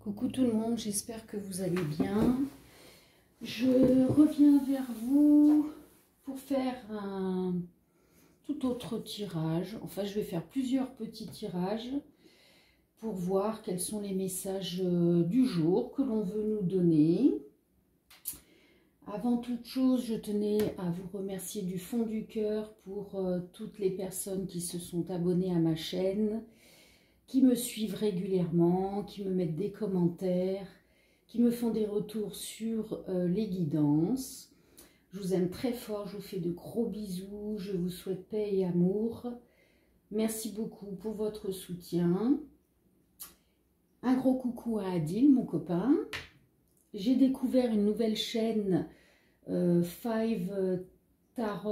Coucou tout le monde, j'espère que vous allez bien. Je reviens vers vous pour faire un tout autre tirage. Enfin, je vais faire plusieurs petits tirages pour voir quels sont les messages du jour que l'on veut nous donner. Avant toute chose, je tenais à vous remercier du fond du cœur pour toutes les personnes qui se sont abonnées à ma chaîne, qui me suivent régulièrement, qui me mettent des commentaires, qui me font des retours sur les guidances. Je vous aime très fort, je vous fais de gros bisous, je vous souhaite paix et amour. Merci beaucoup pour votre soutien. Un gros coucou à Adil, mon copain. J'ai découvert une nouvelle chaîne, Five Star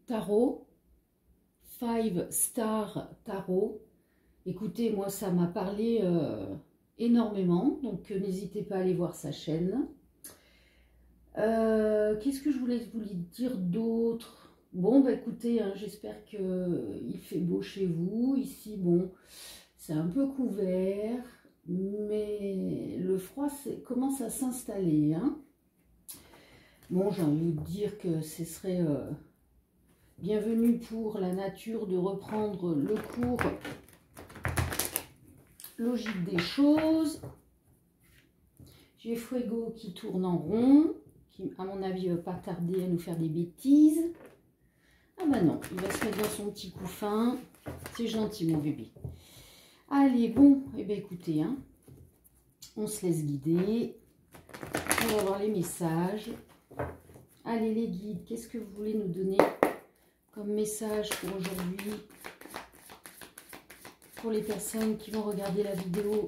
Tarot. 5 Star Tarot. Écoutez, moi ça m'a parlé énormément, donc n'hésitez pas à aller voir sa chaîne. Qu'est-ce que je voulais vous dire d'autre? Bon, bah écoutez, hein, j'espère qu'il fait beau chez vous. Ici, bon, c'est un peu couvert, mais le froid commence à s'installer. Hein. Bon, j'ai envie de vous dire que ce serait bienvenue pour la nature de reprendre le cours logique des choses. J'ai Fuego qui tourne en rond, qui à mon avis ne va pas tarder à nous faire des bêtises. Ah bah non, il va se mettre dans son petit couffin. C'est gentil mon bébé. Allez, bon, et bien écoutez, hein, on se laisse guider. On va voir les messages. Allez les guides, qu'est-ce que vous voulez nous donner comme message pour aujourd'hui, pour les personnes qui vont regarder la vidéo?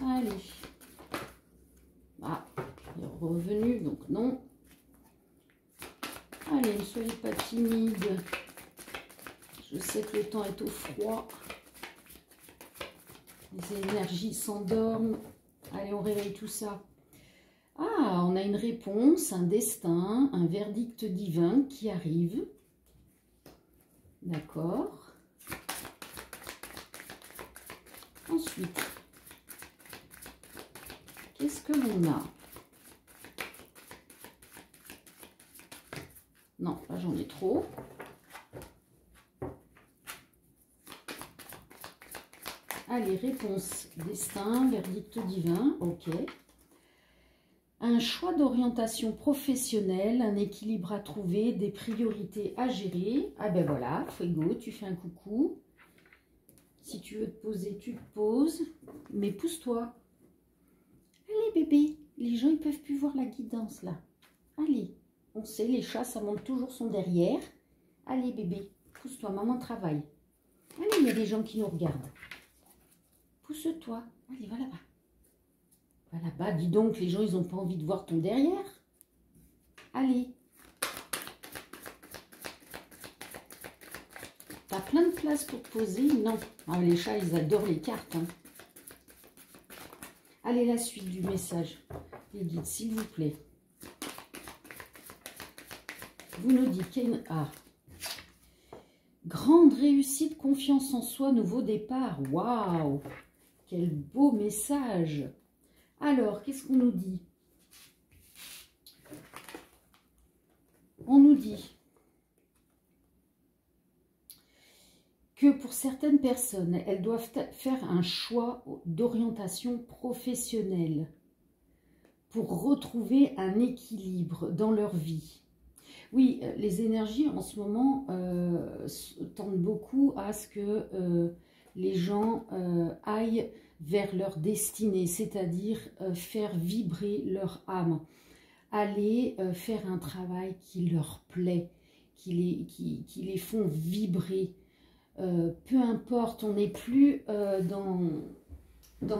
Allez. Ah, il est revenu, donc non. Allez, ne soyez pas timide. Je sais que le temps est au froid. Les énergies s'endorment. Allez, on réveille tout ça. Ah, on a une réponse, un destin, un verdict divin qui arrive. D'accord. Ensuite, qu'est-ce que l'on a? Non, là j'en ai trop. Allez, réponse, destin, verdict divin, ok. Un choix d'orientation professionnelle, un équilibre à trouver, des priorités à gérer. Ah ben voilà, Fuego, tu fais un coucou. Si tu veux te poser, tu te poses. Mais pousse-toi. Allez bébé, les gens ils peuvent plus voir la guidance là. Allez, on sait, les chats ça monte toujours son derrière. Allez bébé, pousse-toi, maman travaille. Allez, il y a des gens qui nous regardent. Pousse-toi, allez, va là-bas. Là-bas, dis donc, les gens, ils n'ont pas envie de voir ton derrière. Allez. T'as plein de place pour te poser? Non. Ah, les chats, ils adorent les cartes. Hein. Allez, la suite du message. Les guides, s'il vous plaît. Vous nous dites qu'il y a une... Ah. Grande réussite, confiance en soi, nouveau départ. Waouh! Quel beau message! Alors, qu'est-ce qu'on nous dit? On nous dit que pour certaines personnes, elles doivent faire un choix d'orientation professionnelle pour retrouver un équilibre dans leur vie. Oui, les énergies en ce moment tendent beaucoup à ce que les gens aillent vers leur destinée, c'est-à-dire faire vibrer leur âme, aller faire un travail qui leur plaît, qui les font vibrer. Peu importe, on n'est plus dans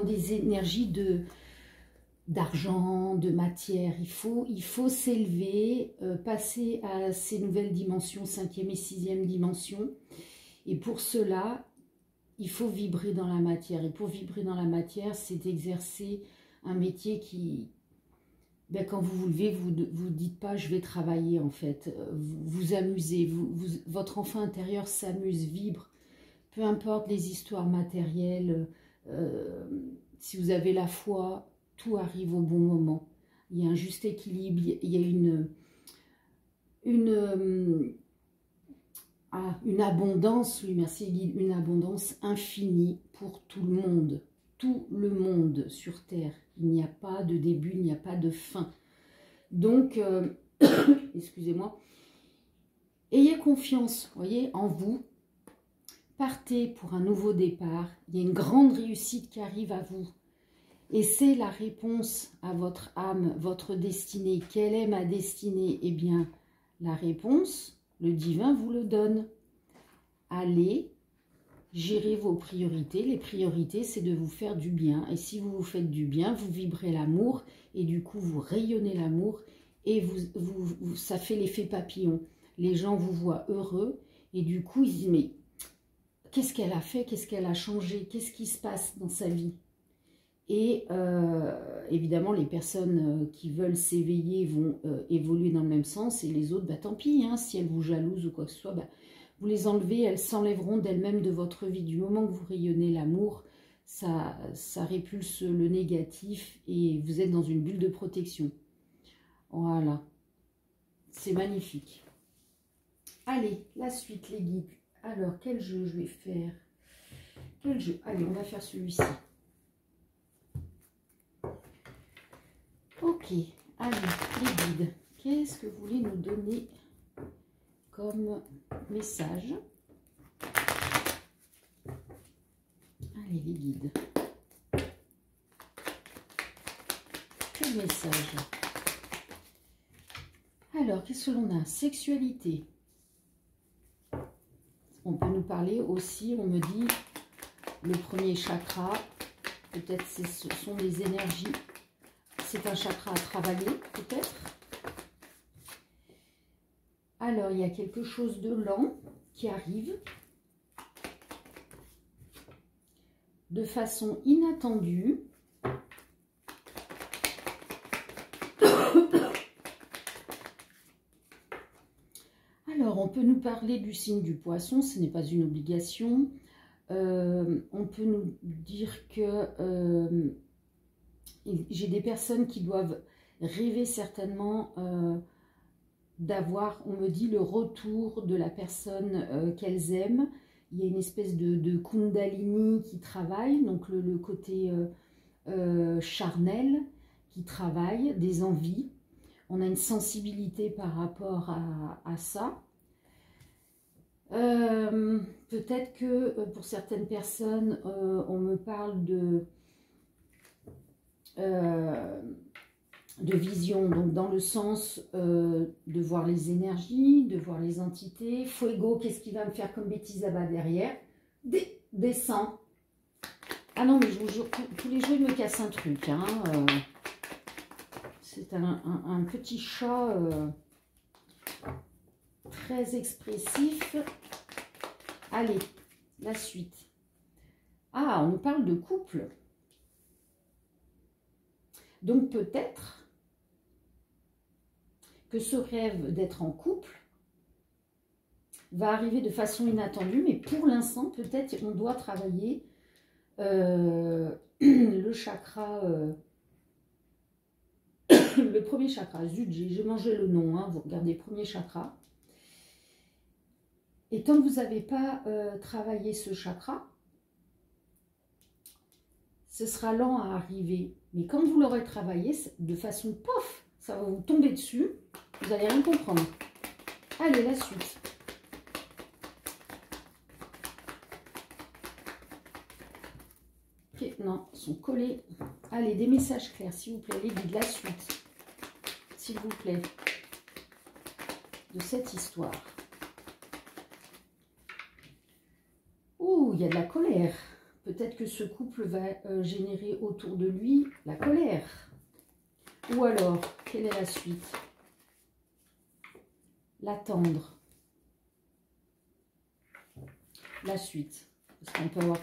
des énergies d'argent, de matière. Il faut s'élever, passer à ces nouvelles dimensions, 5e et 6e dimension. Et pour cela, il faut vibrer dans la matière. Et pour vibrer dans la matière, c'est d'exercer un métier ben, quand vous vous levez, vous ne dites pas « je vais travailler » en fait. Vous vous amusez, votre enfant intérieur s'amuse, vibre. Peu importe les histoires matérielles, si vous avez la foi, tout arrive au bon moment. Il y a un juste équilibre, il y a une abondance, oui merci Guide, une abondance infinie pour tout le monde. Tout le monde sur Terre. Il n'y a pas de début, il n'y a pas de fin. Donc, excusez-moi, ayez confiance, voyez, en vous. Partez pour un nouveau départ. Il y a une grande réussite qui arrive à vous. Et c'est la réponse à votre âme, votre destinée. Quelle est ma destinée? Eh bien, la réponse, le divin vous le donne. Allez, gérez vos priorités. Les priorités, c'est de vous faire du bien. Et si vous vous faites du bien, vous vibrez l'amour. Et du coup, vous rayonnez l'amour. Et ça fait l'effet papillon. Les gens vous voient heureux. Et du coup, ils disent, mais qu'est-ce qu'elle a fait? Qu'est-ce qu'elle a changé? Qu'est-ce qui se passe dans sa vie? Et évidemment, les personnes qui veulent s'éveiller vont évoluer dans le même sens. Et les autres, bah, tant pis, hein, si elles vous jalousent ou quoi que ce soit, bah, vous les enlevez, elles s'enlèveront d'elles-mêmes de votre vie. Du moment que vous rayonnez l'amour, ça répulse le négatif et vous êtes dans une bulle de protection. Voilà. C'est magnifique. Allez, la suite, les guides. Alors, quel jeu je vais faire? Quel jeu? Allez, on va faire celui-ci. Ok, allez, les guides. Qu'est-ce que vous voulez nous donner comme message? Allez, les guides. Quel message? Alors, qu'est-ce que l'on a? Sexualité. On peut nous parler aussi, on me dit, le premier chakra. Peut-être ce sont des énergies. C'est un chakra à travailler, peut-être. Alors, il y a quelque chose de lent qui arrive. De façon inattendue. Alors, on peut nous parler du signe du poisson, ce n'est pas une obligation. On peut nous dire que j'ai des personnes qui doivent rêver certainement d'avoir, on me dit, le retour de la personne qu'elles aiment. Il y a une espèce de kundalini qui travaille, donc le côté charnel qui travaille, des envies. On a une sensibilité par rapport à ça. Peut-être que pour certaines personnes, on me parle de vision, donc dans le sens de voir les énergies, de voir les entités. Fuego, qu'est-ce qui va me faire comme bêtise là-bas derrière? Descend. Ah non, mais je vous jure, tous les jours, il me casse un truc. Hein, c'est un petit chat très expressif. Allez, la suite. Ah, on nous parle de couple. Donc peut-être que ce rêve d'être en couple va arriver de façon inattendue, mais pour l'instant, peut-être on doit travailler le chakra, le premier chakra. Zut, j'ai mangé le nom, hein, vous regardez, premier chakra. Et tant que vous n'avez pas travaillé ce chakra, ce sera lent à arriver. Mais quand vous l'aurez travaillé, de façon pof, ça va vous tomber dessus. Vous n'allez rien comprendre. Allez, la suite. Ok, non, ils sont collés. Allez, des messages clairs, s'il vous plaît. Les guides, la suite. S'il vous plaît. De cette histoire. Ouh, il y a de la colère. Peut-être que ce couple va générer autour de lui la colère. Ou alors, quelle est la suite? L'attendre. La suite. Parce qu'on peut avoir...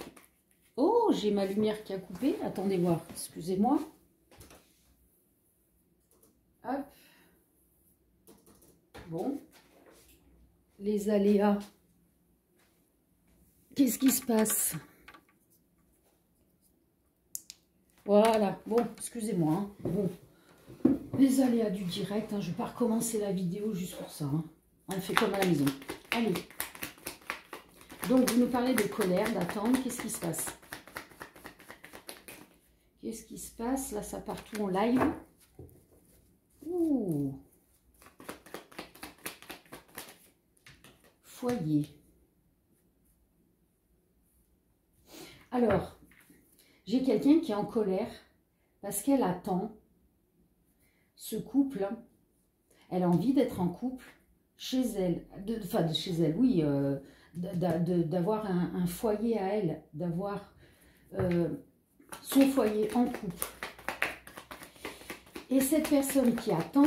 Oh, j'ai ma lumière qui a coupé. Attendez voir, excusez-moi. Bon. Les aléas. Qu'est-ce qui se passe? Voilà. Bon, excusez-moi. Hein. Bon. Les aléas du direct. Hein. Je ne vais pas recommencer la vidéo juste pour ça. Hein. On fait comme à la maison. Allez. Donc, vous nous parlez de colère, d'attente. Qu'est-ce qui se passe? Qu'est-ce qui se passe? Là, ça part tout en live. Ouh. Foyer. Alors, j'ai quelqu'un qui est en colère parce qu'elle attend ce couple. Elle a envie d'être en couple chez elle. Enfin, chez elle, oui. D'avoir un foyer à elle. D'avoir son foyer en couple. Et cette personne qui attend,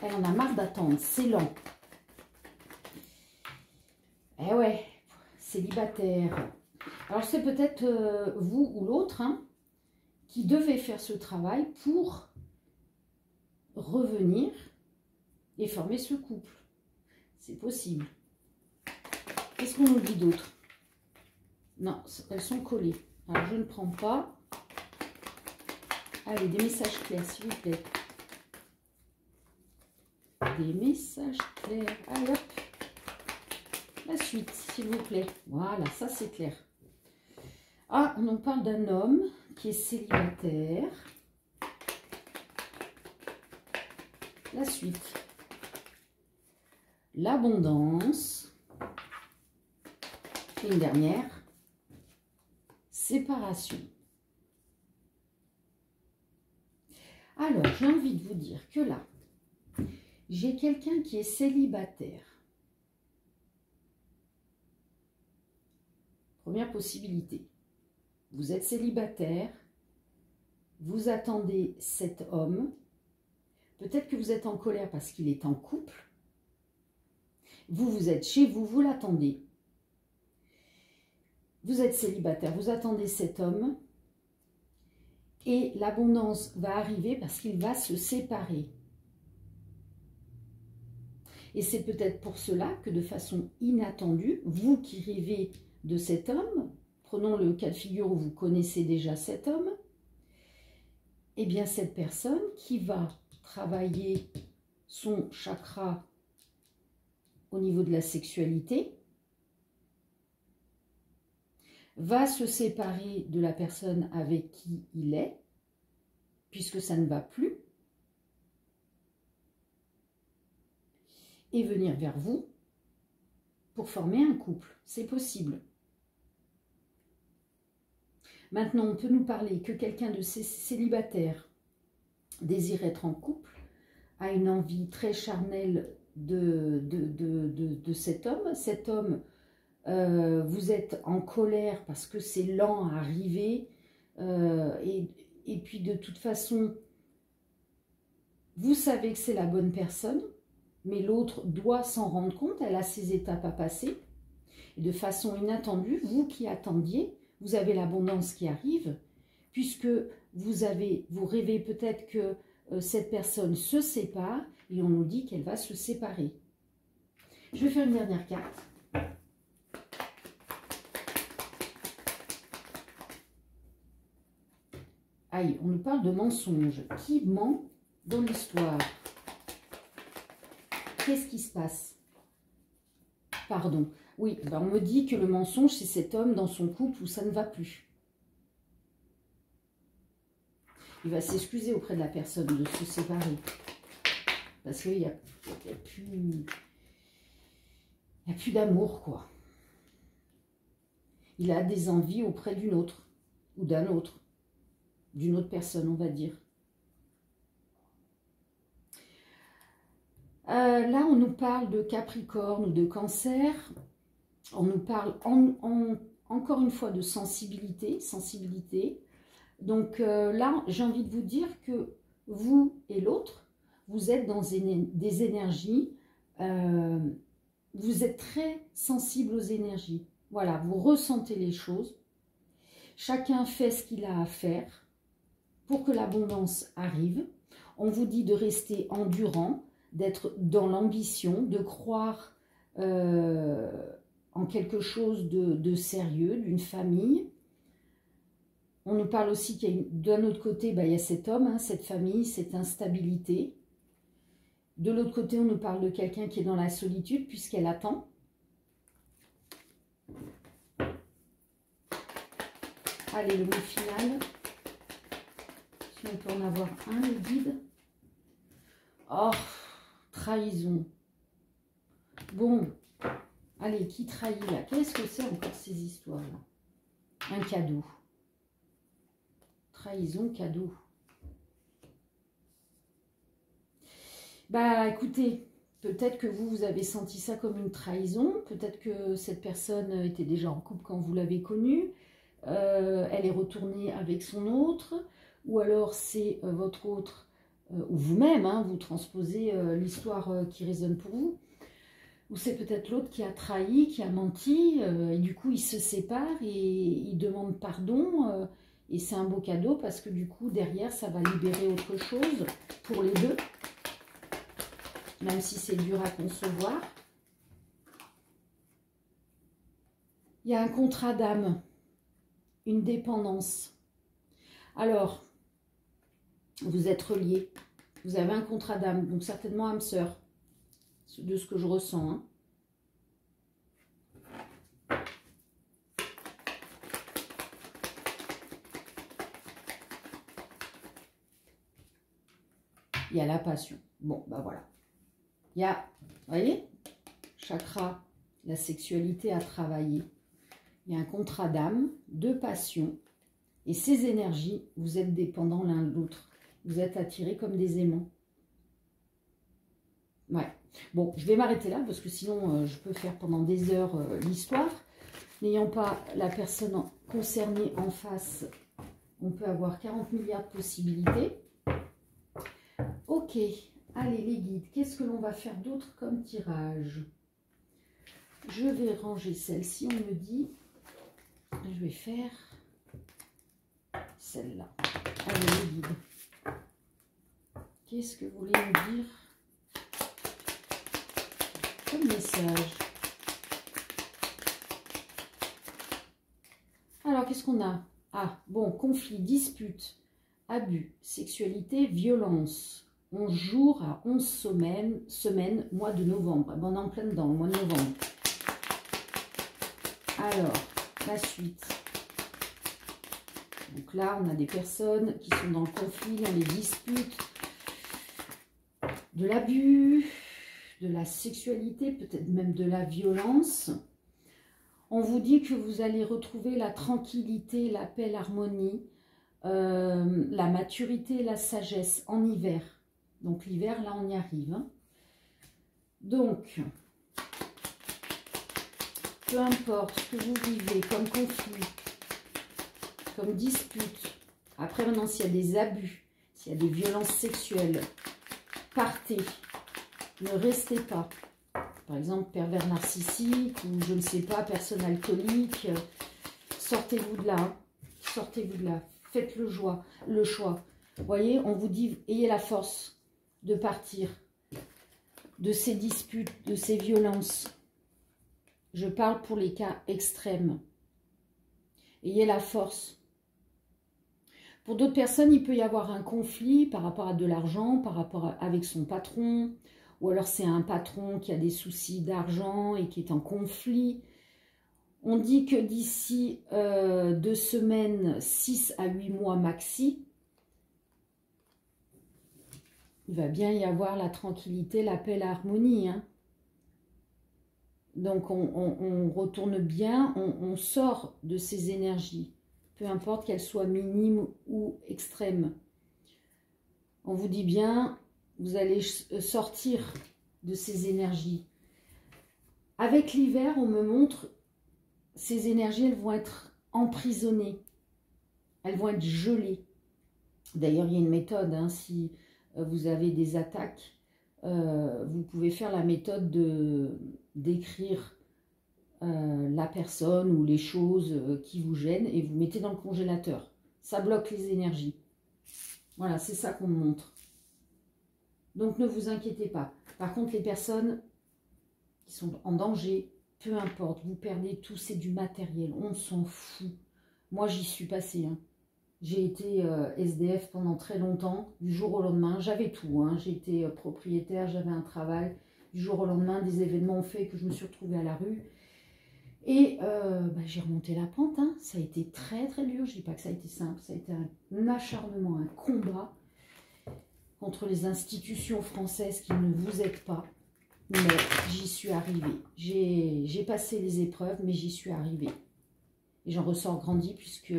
elle en a marre d'attendre. C'est lent. Eh ouais, célibataire. Alors c'est peut-être vous ou l'autre hein, qui devez faire ce travail pour revenir et former ce couple. C'est possible. Qu'est-ce qu'on nous dit d'autre? Non, elles sont collées. Alors je ne prends pas. Allez, des messages clairs s'il vous plaît. Des messages clairs. Allez hop. La suite, s'il vous plaît. Voilà, ça c'est clair. Ah, on nous parle d'un homme qui est célibataire. La suite. L'abondance. Et une dernière. Séparation. Alors, j'ai envie de vous dire que là, j'ai quelqu'un qui est célibataire. Première possibilité. Vous êtes célibataire, vous attendez cet homme, peut-être que vous êtes en colère parce qu'il est en couple, vous êtes chez vous, vous l'attendez, vous êtes célibataire, vous attendez cet homme, et l'abondance va arriver parce qu'il va se séparer. Et c'est peut-être pour cela que de façon inattendue, vous qui rêvez de cet homme, prenons le cas de figure où vous connaissez déjà cet homme, eh bien cette personne qui va travailler son chakra au niveau de la sexualité va se séparer de la personne avec qui il est, puisque ça ne va plus, et venir vers vous pour former un couple. C'est possible. Maintenant, on peut nous parler que quelqu'un de célibataire désire être en couple, a une envie très charnelle de cet homme. Cet homme, vous êtes en colère parce que c'est lent à arriver. Et puis, de toute façon, vous savez que c'est la bonne personne, mais l'autre doit s'en rendre compte. Elle a ses étapes à passer. Et de façon inattendue, vous qui attendiez, vous avez l'abondance qui arrive, puisque vous rêvez peut-être que cette personne se sépare, et on nous dit qu'elle va se séparer. Je vais faire une dernière carte. Aïe, on nous parle de mensonge. Qui ment dans l'histoire? Qu'est-ce qui se passe? Pardon. Oui, ben on me dit que le mensonge, c'est cet homme dans son couple où ça ne va plus. Il va s'excuser auprès de la personne de se séparer. Parce qu'il n'y a plus d'amour, quoi. Il a des envies auprès d'une autre, ou d'un autre, d'une autre personne, on va dire. Là, on nous parle de Capricorne ou de Cancer. On nous parle encore une fois de sensibilité. Donc là, j'ai envie de vous dire que vous et l'autre, vous êtes dans des énergies, vous êtes très sensible aux énergies. Voilà, vous ressentez les choses. Chacun fait ce qu'il a à faire pour que l'abondance arrive. On vous dit de rester endurant, d'être dans l'ambition, de croire en quelque chose de sérieux, d'une famille. On nous parle aussi qu'il y a d'un autre côté, il y a cet homme, hein, cette famille, cette instabilité. De l'autre côté, on nous parle de quelqu'un qui est dans la solitude puisqu'elle attend. Allez, le mot final. Si on peut en avoir un, le guide. Oh, trahison. Bon, allez, qui trahit là? Qu'est-ce que c'est encore ces histoires-là? Un cadeau. Trahison, cadeau. Bah, écoutez, peut-être que vous avez senti ça comme une trahison. Peut-être que cette personne était déjà en couple quand vous l'avez connue. Elle est retournée avec son autre. Ou alors c'est votre autre, ou vous-même, hein, vous transposez l'histoire qui résonne pour vous. Ou c'est peut-être l'autre qui a trahi, qui a menti, et du coup il se sépare et il demande pardon. Et c'est un beau cadeau parce que du coup derrière ça va libérer autre chose pour les deux. Même si c'est dur à concevoir. Il y a un contrat d'âme, une dépendance. Alors, vous êtes reliés, vous avez un contrat d'âme, donc certainement âme sœur, de ce que je ressens. Hein. Il y a la passion. Bon, bah voilà. Il y a, vous voyez, chakra, la sexualité à travailler. Il y a un contrat d'âme, de passion. Et ces énergies, vous êtes dépendants l'un de l'autre. Vous êtes attirés comme des aimants. Ouais. Bon, je vais m'arrêter là parce que sinon, je peux faire pendant des heures l'histoire. N'ayant pas la personne concernée en face, on peut avoir 40 milliards de possibilités. Ok. Allez, les guides, qu'est-ce que l'on va faire d'autre comme tirage? Je vais ranger celle-ci, on me dit. Je vais faire celle-là. Allez, les guides. Qu'est-ce que vous voulez me dire comme message? Alors, qu'est-ce qu'on a? Ah, bon, conflit, dispute, abus, sexualité, violence. 11 jours à 11 semaines, mois de novembre. Bon, on est en plein dedans, le mois de novembre. Alors, la suite. Donc là, on a des personnes qui sont dans le conflit, dans les disputes, de l'abus, de la sexualité, peut-être même de la violence. On vous dit que vous allez retrouver la tranquillité, la paix, l'harmonie, la maturité, la sagesse en hiver. Donc l'hiver, là, on y arrive. Hein. Donc, peu importe ce que vous vivez comme conflit, comme dispute. Après, maintenant, s'il y a des abus, s'il y a des violences sexuelles, partez. Ne restez pas. Par exemple, pervers narcissique ou je ne sais pas, personne alcoolique. Sortez-vous de là. Hein. Sortez-vous de là. Faites le choix. Vous voyez, on vous dit, ayez la force de partir de ces disputes, de ces violences. Je parle pour les cas extrêmes. Ayez la force. Pour d'autres personnes, il peut y avoir un conflit par rapport à de l'argent, par rapport avec son patron, ou alors c'est un patron qui a des soucis d'argent et qui est en conflit. On dit que d'ici 2 semaines, 6 à 8 mois maxi, il va bien y avoir la tranquillité, la paix, l'harmonie. Hein. Donc on retourne bien, on sort de ces énergies, peu importe qu'elles soient minimes ou extrêmes. On vous dit bien, vous allez sortir de ces énergies. Avec l'hiver, on me montre, ces énergies, elles vont être emprisonnées, elles vont être gelées. D'ailleurs, il y a une méthode, hein, si vous avez des attaques, vous pouvez faire la méthode d'écrire la personne ou les choses qui vous gênent et vous mettez dans le congélateur. Ça bloque les énergies. Voilà, c'est ça qu'on me montre. Donc, ne vous inquiétez pas. Par contre, les personnes qui sont en danger, peu importe, vous perdez tout, c'est du matériel, on s'en fout. Moi, j'y suis passée. Hein. J'ai été SDF pendant très longtemps, du jour au lendemain. J'avais tout, hein. J'étais propriétaire, j'avais un travail. Du jour au lendemain, des événements ont fait que je me suis retrouvée à la rue. Et j'ai remonté la pente. Hein. Ça a été très, très dur. Je ne dis pas que ça a été simple. Ça a été un acharnement, un combat contre les institutions françaises qui ne vous aident pas. Mais j'y suis arrivée. J'ai passé les épreuves, mais j'y suis arrivée. Et j'en ressors grandi puisque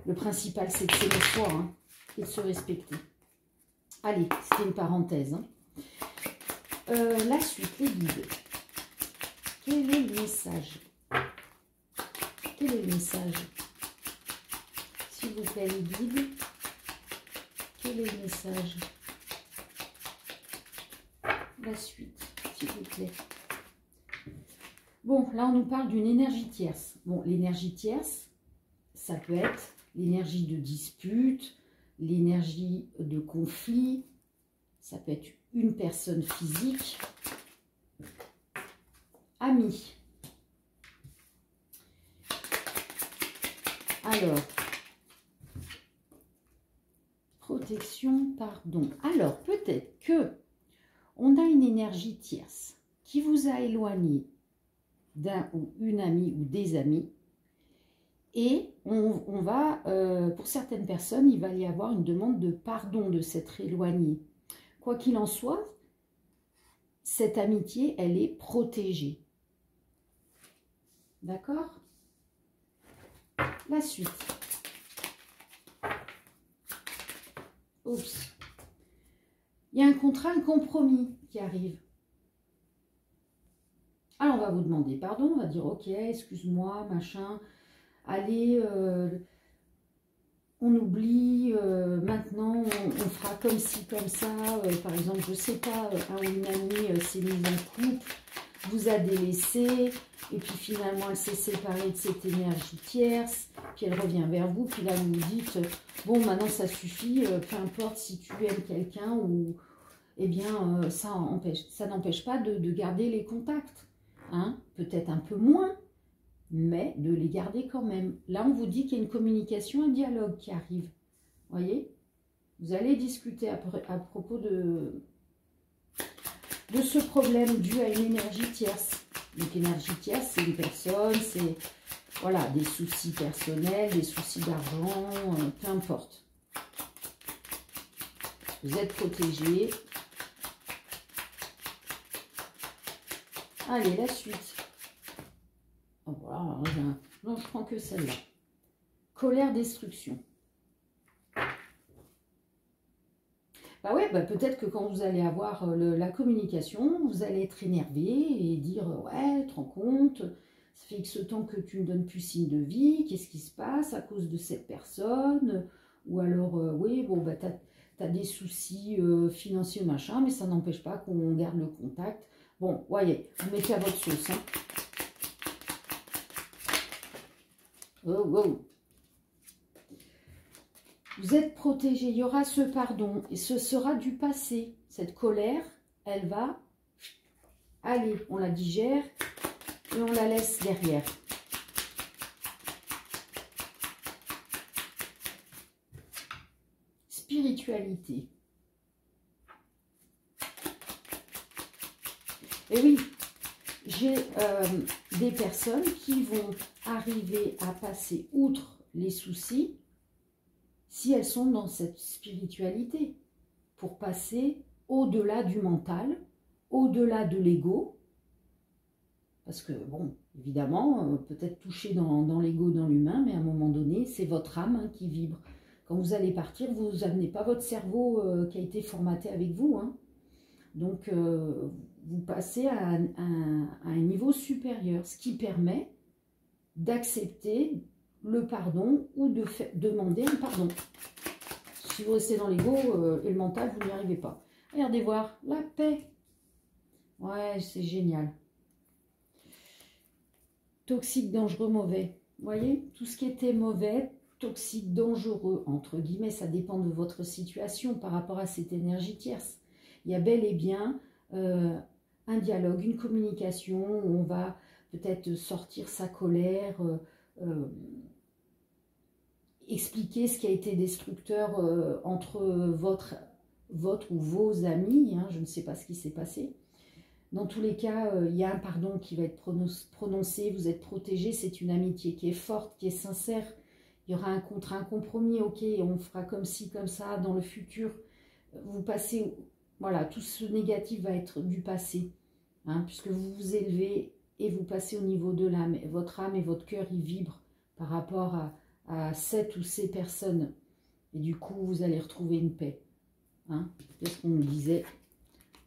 le principal, c'est de s'aimer soi hein, et de se respecter. Allez, c'était une parenthèse. Hein. La suite, les guides. Quel est le message? Quel est le message? S'il vous plaît, les guides. Quel est le message? La suite, s'il vous plaît. Bon, là, on nous parle d'une énergie tierce. Bon, l'énergie tierce, ça peut être l'énergie de dispute, l'énergie de conflit, ça peut être une personne physique, ami. Alors, protection, pardon. Alors, peut-être que on a une énergie tierce qui vous a éloigné d'un ou une amie ou des amis. Et on va, pour certaines personnes, il va y avoir une demande de pardon de s'être éloigné. Quoi qu'il en soit, cette amitié, elle est protégée. D'accord? La suite. Oups. Il y a un contrat, un compromis qui arrive. Alors, on va vous demander pardon, on va dire, ok, excuse-moi, machin, allez, on oublie, maintenant, on fera comme ci, comme ça, par exemple, je sais pas, un ou une amie s'est mise en couple, vous a délaissé, et puis finalement, elle s'est séparée de cette énergie tierce, puis elle revient vers vous, puis là, vous vous dites, bon, maintenant, ça suffit, peu importe si tu aimes quelqu'un ou... Eh bien, ça n'empêche pas de garder les contacts. Hein, peut-être un peu moins, mais de les garder quand même. Là, on vous dit qu'il y a une communication, un dialogue qui arrive. Voyez? Vous allez discuter à propos de ce problème dû à une énergie tierce. Donc, énergie tierce, c'est une personne, c'est voilà, des soucis personnels, des soucis d'argent, peu importe. Vous êtes protégé. Allez, la suite. Oh, voilà, non, je prends que celle-là. Colère, destruction. Bah ouais, bah peut-être que quand vous allez avoir la communication, vous allez être énervé et dire « Ouais, tu te rends compte, ça fait X temps que tu ne donnes plus signe de vie, qu'est-ce qui se passe à cause de cette personne ?» Ou alors « Oui, bon, bah t'as des soucis financiers, machin, mais ça n'empêche pas qu'on garde le contact. » Bon, voyez, vous mettez à votre sauce. Hein. Oh, oh. Vous êtes protégé, il y aura ce pardon et ce sera du passé. Cette colère, elle va aller, on la digère et on la laisse derrière. Spiritualité. Et oui, j'ai des personnes qui vont arriver à passer outre les soucis si elles sont dans cette spiritualité, pour passer au-delà du mental, au-delà de l'ego, parce que, bon, évidemment, peut-être toucher dans l'ego, dans l'humain, mais à un moment donné, c'est votre âme hein, qui vibre. Quand vous allez partir, vous n'amenez pas votre cerveau qui a été formaté avec vous, hein. Donc, vous passez à un niveau supérieur, ce qui permet d'accepter le pardon ou de demander un pardon. Si vous restez dans l'ego et le mental, vous n'y arrivez pas. Regardez voir, la paix. Ouais, c'est génial. Toxique, dangereux, mauvais. Vous voyez, tout ce qui était mauvais, toxique, dangereux, entre guillemets, ça dépend de votre situation par rapport à cette énergie tierce. Il y a bel et bien un dialogue, une communication où on va peut-être sortir sa colère, expliquer ce qui a été destructeur entre votre ou vos amis, hein, je ne sais pas ce qui s'est passé. Dans tous les cas, il y a un pardon qui va être prononcé, vous êtes protégé, c'est une amitié qui est forte, qui est sincère. Il y aura un contrat, un compromis, ok, on fera comme ci, comme ça, dans le futur. Vous passez, voilà, tout ce négatif va être du passé, hein, puisque vous vous élevez et vous passez au niveau de l'âme. Votre âme et votre cœur, ils vibrent par rapport à cette ou ces personnes. Et du coup, vous allez retrouver une paix. Hein, qu'est-ce qu'on nous disait?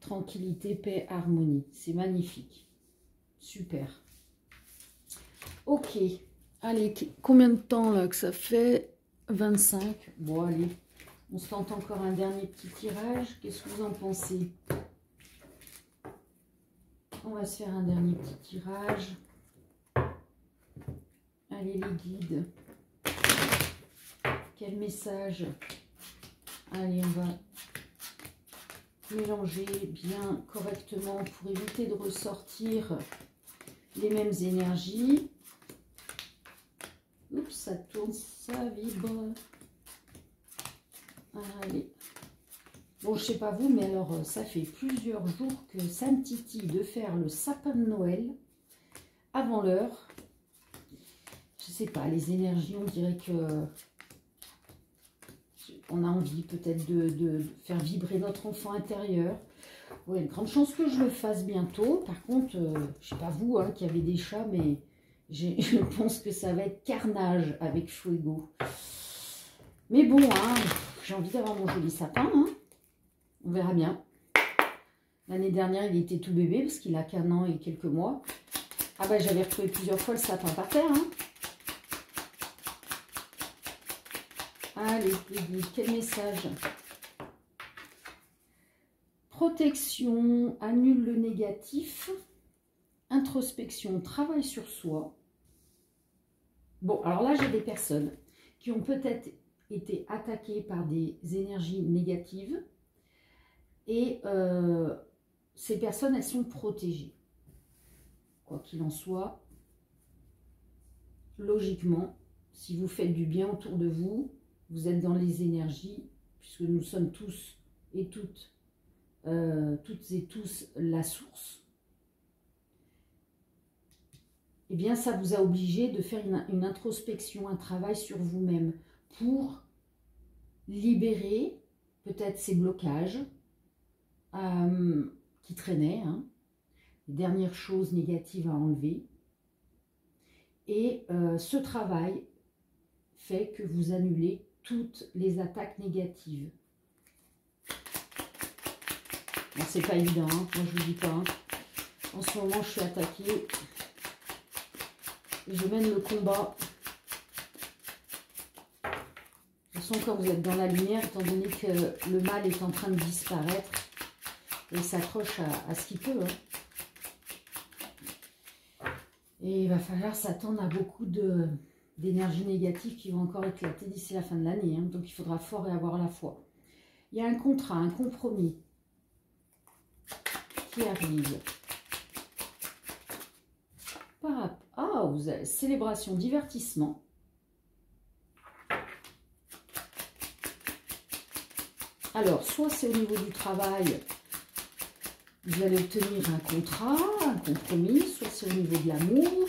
Tranquillité, paix, harmonie. C'est magnifique. Super. Ok. Allez, combien de temps là que ça fait? 25. Bon, allez. On se tente encore un dernier petit tirage. Qu'est-ce que vous en pensez? On va se faire un dernier petit tirage. Allez, les guides. Quel message? Allez, on va mélanger bien correctement pour éviter de ressortir les mêmes énergies. Oups, ça tourne, ça vibre. Allez. Bon, je sais pas vous, mais alors ça fait plusieurs jours que ça me titille de faire le sapin de Noël avant l'heure. Je sais pas, les énergies, on dirait que on a envie peut-être de faire vibrer notre enfant intérieur. Oui, il y a de grandes chances que je le fasse bientôt. Par contre, je sais pas vous hein, qui avez des chats, mais je pense que ça va être carnage avec Fuego. Mais bon, hein, j'ai envie d'avoir mon joli sapin. Hein. On verra bien. L'année dernière, il était tout bébé parce qu'il a qu'1 an et quelques mois. Ah bah, j'avais retrouvé plusieurs fois le sapin par terre. Hein. Allez, les guides, quel message? Protection, annule le négatif. Introspection, travail sur soi. Bon, alors là, j'ai des personnes qui ont peut-être été attaquées par des énergies négatives. Et ces personnes, elles sont protégées. Quoi qu'il en soit, logiquement, si vous faites du bien autour de vous, vous êtes dans les énergies, puisque nous sommes tous et toutes et tous la source. Eh bien, ça vous a obligé de faire une introspection, un travail sur vous-même pour libérer peut-être ces blocages qui traînaient, hein, les dernières choses négatives à enlever. Et ce travail fait que vous annulez toutes les attaques négatives. Bon, c'est pas évident, hein, moi je vous dis pas. Hein. En ce moment, je suis attaquée. Je mène le combat. De toute façon, quand vous êtes dans la lumière, étant donné que le mal est en train de disparaître, il s'accroche à ce qu'il peut. Hein. Et il va falloir s'attendre à beaucoup d'énergie négative qui vont encore éclater d'ici la fin de l'année. Hein. Donc il faudra fort et avoir la foi. Il y a un contrat, un compromis qui arrive. Ah, vous avez célébration, divertissement. Alors, soit c'est au niveau du travail, vous allez obtenir un contrat, un compromis, soit c'est au niveau de l'amour,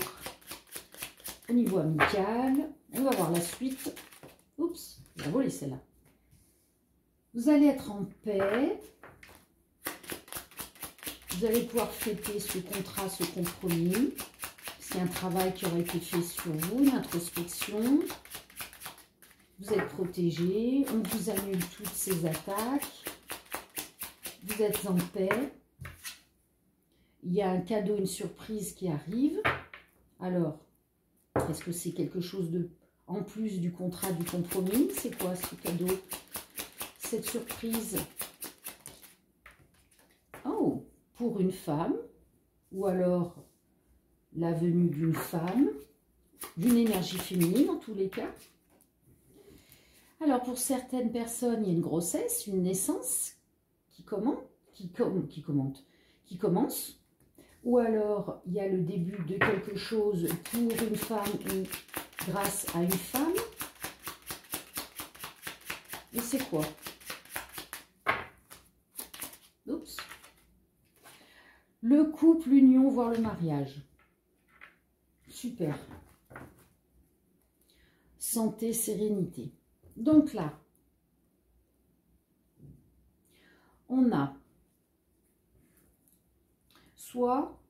au niveau amical. On va voir la suite. Oups, j'ai volé celle-là. Vous allez être en paix. Vous allez pouvoir fêter ce contrat, ce compromis. C'est un travail qui aurait été fait sur vous, une introspection. Vous êtes protégé, on vous annule toutes ces attaques. Vous êtes en paix. Il y a un cadeau, une surprise qui arrive. Alors, est-ce que c'est quelque chose de en plus du contrat, du compromis? C'est quoi ce cadeau? Cette surprise? Oh, pour une femme, ou alors la venue d'une femme, d'une énergie féminine en tous les cas. Alors, pour certaines personnes, il y a une grossesse, une naissance qui commence. Ou alors, il y a le début de quelque chose pour une femme ou grâce à une femme. Et c'est quoi? Oups. Le couple, l'union, voire le mariage. Super. Santé, sérénité. Donc là, on a soit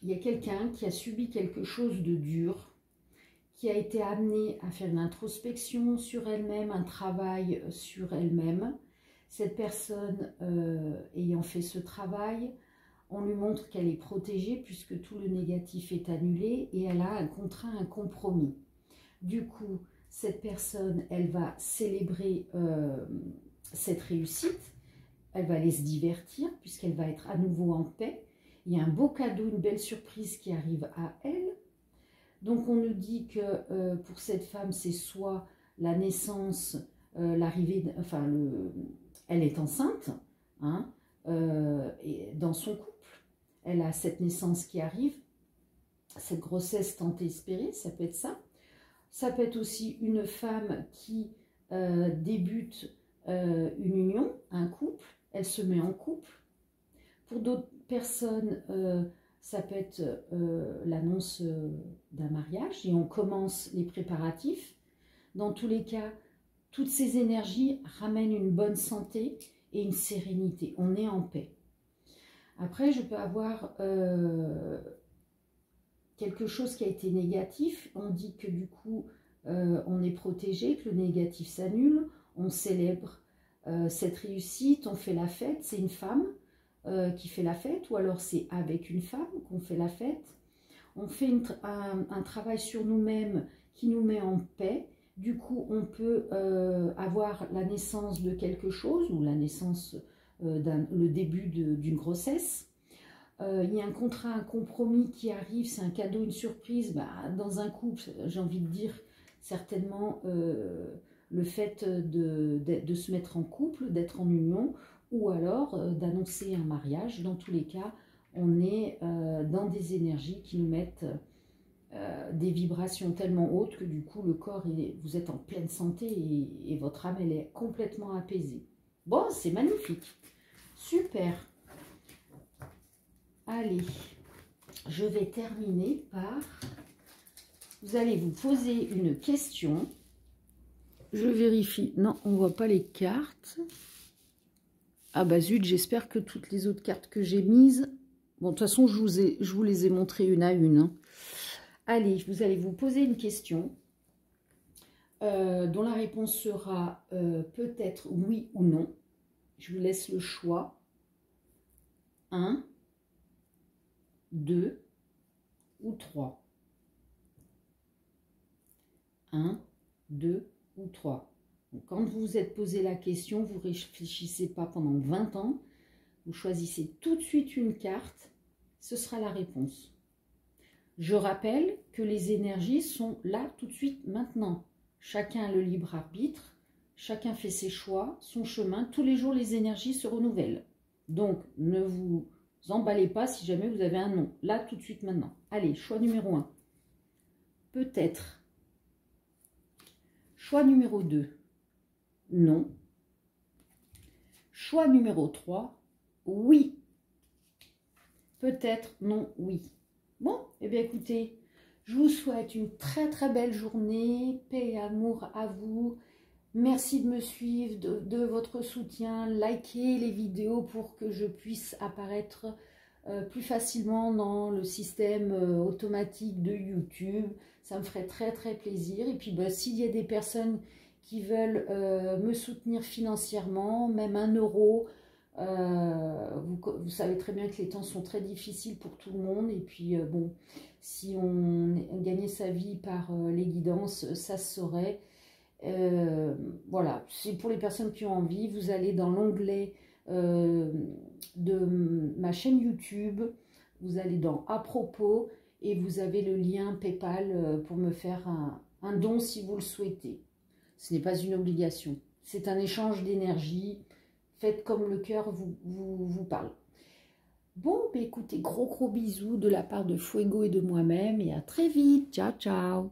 il y a quelqu'un qui a subi quelque chose de dur, qui a été amené à faire une introspection sur elle-même, un travail sur elle-même. Cette personne ayant fait ce travail, on lui montre qu'elle est protégée puisque tout le négatif est annulé et elle a un contrat, un compromis. Du coup, cette personne, elle va célébrer cette réussite, elle va aller se divertir puisqu'elle va être à nouveau en paix. Il y a un beau cadeau, une belle surprise qui arrive à elle. Donc on nous dit que pour cette femme, c'est soit la naissance, l'arrivée, enfin, elle est enceinte, hein, et dans son couple. Elle a cette naissance qui arrive, cette grossesse tant espérée, ça peut être ça. Ça peut être aussi une femme qui débute une union, un couple, elle se met en couple. Pour d'autres personnes, ça peut être l'annonce d'un mariage et on commence les préparatifs. Dans tous les cas, toutes ces énergies ramènent une bonne santé et une sérénité. On est en paix. Après, je peux avoir quelque chose qui a été négatif. On dit que du coup, on est protégé, que le négatif s'annule. On célèbre cette réussite, on fait la fête. C'est une femme qui fait la fête ou alors c'est avec une femme qu'on fait la fête. On fait un travail sur nous-mêmes qui nous met en paix. Du coup, on peut avoir la naissance de quelque chose ou la naissance, le début d'une grossesse. Il y a un contrat, un compromis qui arrive, c'est un cadeau, une surprise. Bah, dans un couple, j'ai envie de dire certainement le fait de se mettre en couple, d'être en union, ou alors d'annoncer un mariage. Dans tous les cas, on est dans des énergies qui nous mettent des vibrations tellement hautes que du coup le corps, vous êtes en pleine santé et votre âme, elle est complètement apaisée. Bon, c'est magnifique. Super. Allez, je vais terminer par... Vous allez vous poser une question. Je vérifie. Non, on ne voit pas les cartes. Ah bah zut, j'espère que toutes les autres cartes que j'ai mises... Bon, de toute façon, je vous les ai montrées une à une. Hein. Allez, vous allez vous poser une question dont la réponse sera peut-être oui ou non. Je vous laisse le choix. 1, 2 ou 3. 1, 2 ou 3. Donc, quand vous vous êtes posé la question, vous ne réfléchissez pas pendant 20 ans. Vous choisissez tout de suite une carte. Ce sera la réponse. Je rappelle que les énergies sont là tout de suite maintenant. Chacun a le libre arbitre, chacun fait ses choix, son chemin. Tous les jours, les énergies se renouvellent. Donc, ne vous emballez pas si jamais vous avez un non. Là, tout de suite maintenant. Allez, choix numéro 1. Peut-être. Choix numéro 2. Non. Choix numéro 3. Oui. Peut-être, non, oui. Bon, eh bien écoutez, je vous souhaite une très très belle journée, paix et amour à vous. Merci de me suivre, de votre soutien, likez les vidéos pour que je puisse apparaître plus facilement dans le système automatique de YouTube. Ça me ferait très très plaisir. Et puis bah, s'il y a des personnes qui veulent me soutenir financièrement, même 1 euro, vous savez très bien que les temps sont très difficiles pour tout le monde et puis bon, si on gagnait sa vie par les guidances, ça se saurait. Voilà, c'est pour les personnes qui ont envie. Vous allez dans l'onglet de ma chaîne YouTube, vous allez dans à propos et vous avez le lien PayPal pour me faire un don si vous le souhaitez. Ce n'est pas une obligation. C'est un échange d'énergie. Faites comme le cœur vous parle. Bon, bah écoutez, gros bisous de la part de Fuego et de moi-même et à très vite. Ciao, ciao.